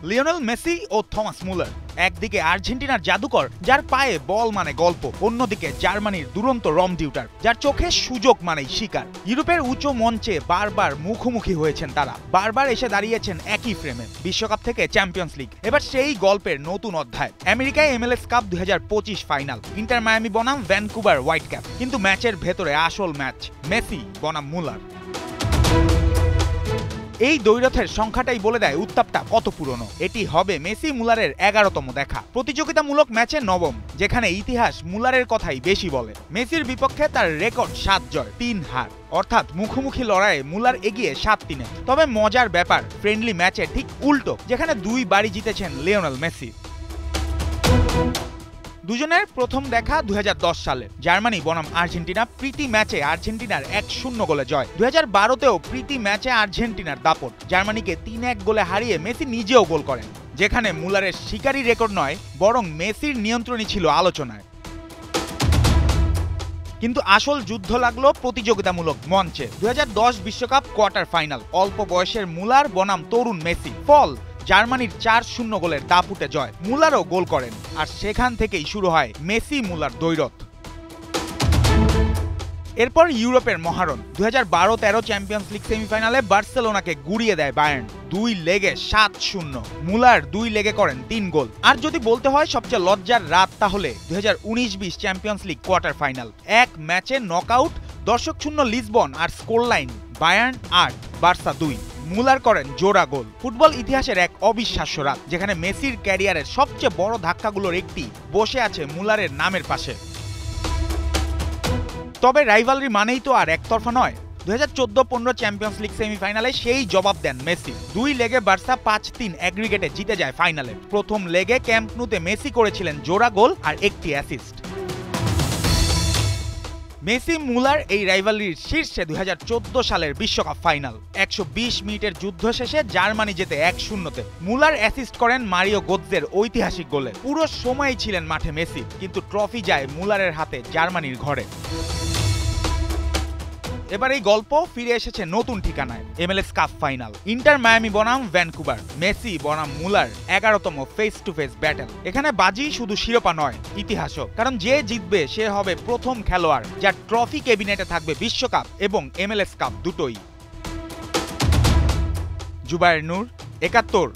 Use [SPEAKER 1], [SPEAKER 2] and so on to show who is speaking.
[SPEAKER 1] Lionel Messi ও Thomas Muller. একদিকে আর্জেন্টিনার জাদুকর যার পায়ে বল মানে গল্প, অন্যদিকে জার্মানির দুরন্ত রমডিউটার যার চোখে সুযোগ মানেই শিকার। ইউরোপের উঁচু মঞ্চে বারবার মুখোমুখি হয়েছেন তারা, বারবার এসে দাঁড়িয়েছেন একই ফ্রেমে, বিশ্বকাপ থেকে চ্যাম্পিয়ন্স লিগ। এবার সেই গল্পের নতুন অধ্যায়। আমেরিকায় MLS cup 2025 final, inter Miami বনাম ভ্যানকুভার হোয়াইট ক্যাপ। কিন্তু ম্যাচের ভেতরে আসল ম্যাচ, মেসি বনাম মুলার। এই দ্বৈরথের সংখ্যাটাই বলে দেয় উত্তাপটা কত পুরনো। এটি হবে মেসি মুলারের 11তম দেখা, প্রতিযোগিতামূলক ম্যাচে 9ম, যেখানে ইতিহাস মুলারের কথাই বেশি বলে। মেসির বিপক্ষে তার রেকর্ড 7 জয় 3 হার, অর্থাৎ মুখোমুখি লড়াইয়ে মুলার এগিয়ে 7-3। তবে মজার ব্যাপার, ফ্রেন্ডলি ম্যাচে ঠিক উল্টো, যেখানে 2 বারই জিতেছেন লিওনেল মেসি। দুজনের প্রথম দেখা 2010 সালে, জার্মানি বনাম আর্জেন্টিনা। প্রীতি ম্যাচে আর্জেন্টিনার 1-0 গোলে জয়। 2012তেও প্রীতি ম্যাচে আর্জেন্টিনার দাপট, জার্মানিকে 3-1 গোলে হারিয়ে মেসি নিজেও গোল করেন, যেখানে মুলারের শিকারি রেকর্ড নয়, বরং মেসির নিয়ন্ত্রণই ছিল আলোচনায়। কিন্তু আসল যুদ্ধ লাগলো প্রতিযোগিতামূলক মঞ্চে। 2010 বিশ্বকাপ কোয়ার্টার ফাইনাল, অল্প বয়সের মুলার বনাম তরুণ মেসি। ফল জার্মানির 4-0 গোলের দাপুটে জয়, মুলারও গোল করেন। আর সেখান থেকেই শুরু হয় মেসি মুলার দ্বৈরথ। এরপর ইউরোপের মহারণ। 2012-13 চ্যাম্পিয়ন্স লিগ সেমিফাইনালে বার্সেলোনাকে গুড়িয়ে দেয় বায়ার্ন, 2 লেগে 7-0। মুলার 2 লেগে করেন 3 গোল। আর যদি বলতে হয় সবচেয়ে লজ্জার রাত, তাহলে 2019-20 চ্যাম্পিয়ন্স লিগ কোয়ার্টার ফাইনাল, এক ম্যাচে নকআউট, দর্শক শূন্য লিসবন, আর স্কোর লাইন বায়ার্ন 8 বার্সা 2। মুলার করেন জোড়া গোল। ফুটবল ইতিহাসের এক অবিশ্বাস্য রাত, যেখানে মেসির ক্যারিয়ারের সবচেয়ে বড় ধাক্কাগুলোর একটি বসে আছে মুলারের নামের পাশে। তবে রাইভালরি মানেই তো আর একতরফা নয়। 2014-15 চ্যাম্পিয়ন্স লিগ সেমিফাইনালে সেই জবাব দেন মেসি। 2 লেগে বার্সা 5-3 অ্যাগ্রিগেটে জিতে যায় ফাইনালে। প্রথম লেগে ক্যাম্প নুতে মেসি করেছিলেন জোড়া গোল আর একটি অ্যাসিস্ট। মেসি মুলার এই রাইভালরির শীর্ষে 2014 সালের বিশ্বকাপ ফাইনাল। 120 মিনিটের যুদ্ধ শেষে জার্মানি জেতে 1-0-তে। মুলার অ্যাসিস্ট করেন মারিও গোৎজের ঐতিহাসিক গোলে। পুরো সময়ই ছিলেন মাঠে মেসি, কিন্তু ট্রফি যায় মুলারের হাতে জার্মানির ঘরে। এবার এই গল্প ফিরে এসেছে নতুন ঠিকানায়, MLS cup final, inter Miami বনাম ভ্যানকুভার, মেসি বনাম মুলার 11তম ফেস টু ফেস ব্যাটল। এখানে বাজি শুধু শিরোপা নয়, ইতিহাসও। কারণ যে জিতবে সে হবে প্রথম খেলোয়াড় যার ট্রফি ক্যাবিনেটে থাকবে বিশ্বকাপ এবং MLS কাপ দুটোই। জুবায়ের নূর, 71।